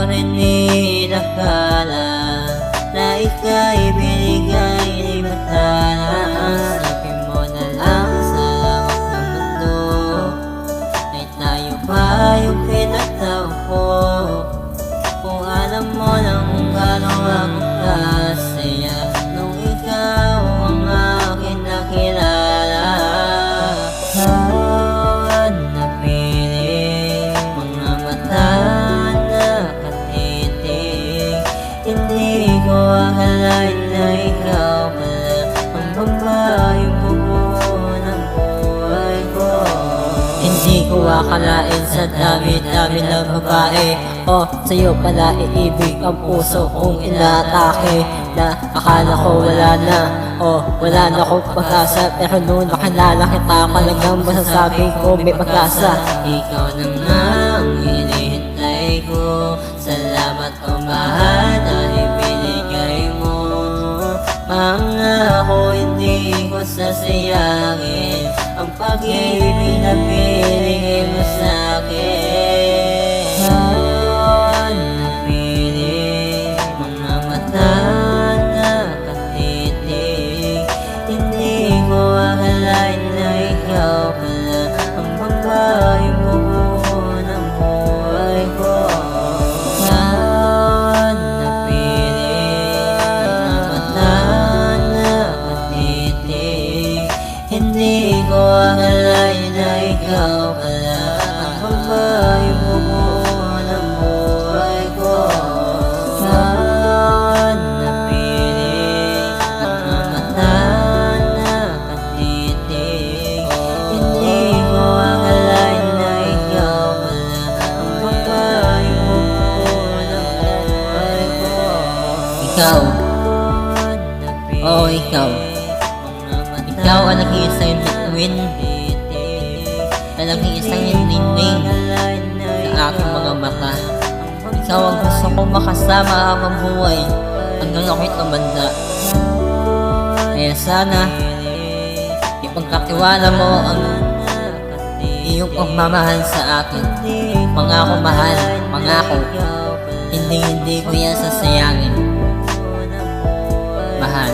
rin inakala na ika'y binigay ni matalas. Isipin mo na lang sa lawak ng mundo ay tayo pa yung pinagtaupo. Kung alam mo lang kung gano'n ako kasaya nung ikaw ang aking nakilala. Bawat napili mga mata nakatitig, hindi ko akalain na ikaw pala ang babayong bumuo ng buhay ko. Hindi ko akalain sa dami-dami ng babae, sa'yo pala iibig ang puso kong inaatake. Na akala ko wala na, wala na akong pag-asa, pero nung nakilala kita talagang masasabi ko may pag-asa. Ikaw na nga ang hinihintay ko, salamat o mahal dahil binigay mo. Pangako hindi ko sasayangin ang pag-ibig na binigay mo sa'kin. Hindi ko akalain na ikaw pala ang babayong bumuo ng buhay ko. Saan napiling mga mata nakatitig, hindi ko akalain na ikaw pala ang babayong bumuo ng buhay ko. Ikaw, ikaw. Ikaw ang nag-iisang bituin, na nag-iisang ninding sa aking mga mata. Ikaw ang gusto kong makasama habang buhay hanggang ako'y tumanda. Kaya sana ipagkatiwala mo ang iyong pagmamahal sa akin. Pangako mahal, pangako, hindi ko yan sasayangin. Mahal.